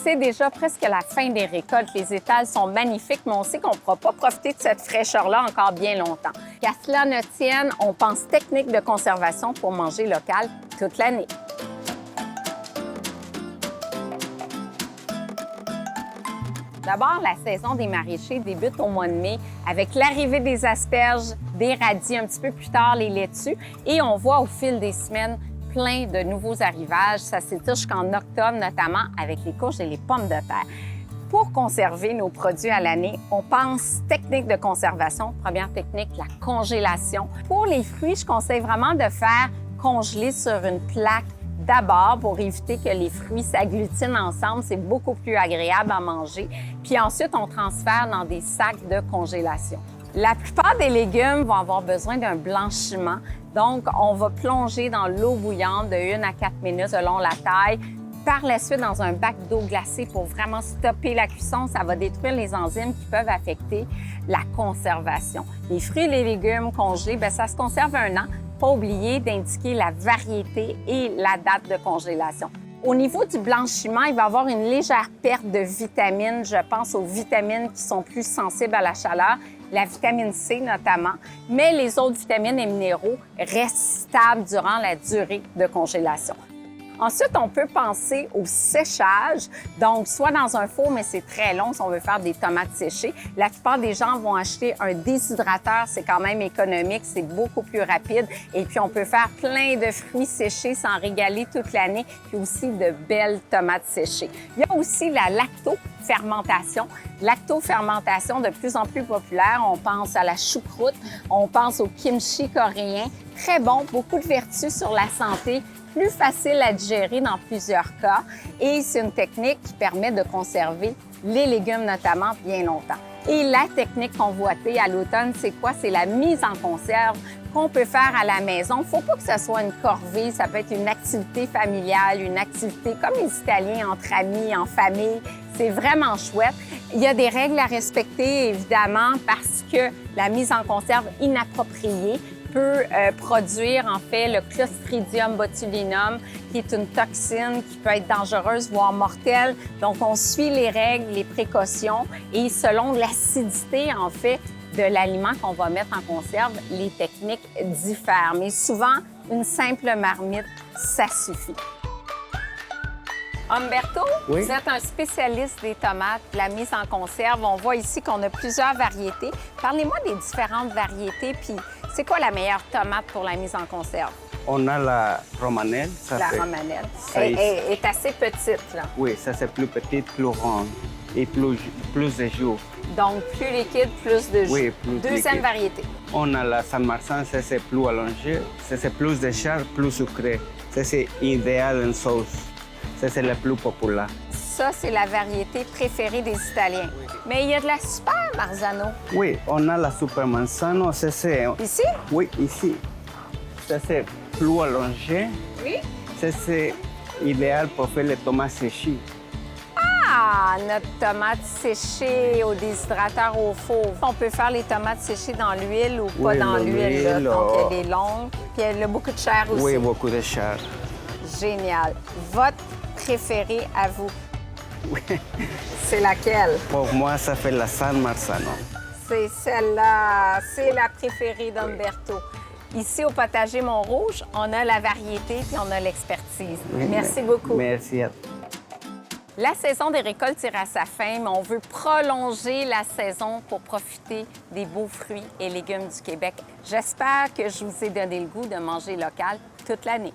C'est déjà presque la fin des récoltes. Les étals sont magnifiques, mais on sait qu'on ne pourra pas profiter de cette fraîcheur-là encore bien longtemps. Qu'à cela ne tienne, on pense technique de conservation pour manger local toute l'année. D'abord, la saison des maraîchers débute au mois de mai avec l'arrivée des asperges, des radis, un petit peu plus tard les laitues. Et on voit au fil des semaines plein de nouveaux arrivages. Ça s'étire jusqu'en octobre, notamment avec les courges et les pommes de terre. Pour conserver nos produits à l'année, on pense technique de conservation. Première technique, la congélation. Pour les fruits, je conseille vraiment de faire congeler sur une plaque d'abord pour éviter que les fruits s'agglutinent ensemble. C'est beaucoup plus agréable à manger. Puis ensuite, on transfère dans des sacs de congélation. La plupart des légumes vont avoir besoin d'un blanchiment. Donc, on va plonger dans l'eau bouillante de 1 à 4 minutes selon la taille. Par la suite, dans un bac d'eau glacée pour vraiment stopper la cuisson, ça va détruire les enzymes qui peuvent affecter la conservation. Les fruits et les légumes congelés, bien, ça se conserve 1 an. Pas oublier d'indiquer la variété et la date de congélation. Au niveau du blanchiment, il va y avoir une légère perte de vitamines. Je pense aux vitamines qui sont plus sensibles à la chaleur, la vitamine C notamment, mais les autres vitamines et minéraux restent stables durant la durée de congélation. Ensuite, on peut penser au séchage, donc soit dans un four, mais c'est très long si on veut faire des tomates séchées. La plupart des gens vont acheter un déshydrateur, c'est quand même économique, c'est beaucoup plus rapide. Et puis, on peut faire plein de fruits séchés, s'en régaler toute l'année, puis aussi de belles tomates séchées. Il y a aussi la lactofermentation. Lactofermentation de plus en plus populaire. On pense à la choucroute, on pense au kimchi coréen. Très bon, beaucoup de vertus sur la santé, plus facile à digérer dans plusieurs cas. Et c'est une technique qui permet de conserver les légumes notamment bien longtemps. Et la technique convoitée à l'automne, c'est quoi? C'est la mise en conserve qu'on peut faire à la maison. Il ne faut pas que ce soit une corvée, ça peut être une activité familiale, une activité comme les Italiens, entre amis, en famille. C'est vraiment chouette. Il y a des règles à respecter, évidemment, parce que la mise en conserve inappropriée peut produire, en fait, le Clostridium botulinum, qui est une toxine qui peut être dangereuse, voire mortelle. Donc, on suit les règles, les précautions et selon l'acidité, en fait, de l'aliment qu'on va mettre en conserve, les techniques diffèrent. Mais souvent, une simple marmite, ça suffit. Humberto, Oui. Vous êtes un spécialiste des tomates, de la mise en conserve. On voit ici qu'on a plusieurs variétés. Parlez-moi des différentes variétés, puis c'est quoi la meilleure tomate pour la mise en conserve? On a la romanelle. La romanelle. Elle est assez petite, là. Oui, ça c'est plus petite, plus ronde et plus de jus. Donc, plus liquide, plus de jus. Oui, plus Deuxième liquide. variété. On a la San Marsan, ça c'est plus allongé, ça c'est plus de chair, plus sucré. Ça c'est idéal en sauce. Ça c'est le plus populaire. Ça, c'est la variété préférée des Italiens. Mais il y a de la Super Marzano. Oui, on a la Super Manzano, ça c'est... Ici? Oui, ici. Ça c'est plus allongé. Oui. Ça c'est idéal pour faire les tomates séchées. Ah, notre tomate séchée au déshydrateur au four. On peut faire les tomates séchées dans l'huile ou pas Oui, dans dans l'huile. l'huile, Donc, il y a des longues. Puis il y a beaucoup de chair aussi. Oui, beaucoup de chair. Génial. Votre préférée à vous? Oui. C'est laquelle? Pour moi, ça fait la San Marzano. C'est celle-là. C'est la préférée d'Umberto. Ici, au potager Montrouge, on a la variété puis on a l'expertise. Oui, Merci beaucoup. Merci à toi. La saison des récoltes tire à sa fin, mais on veut prolonger la saison pour profiter des beaux fruits et légumes du Québec. J'espère que je vous ai donné le goût de manger local toute l'année.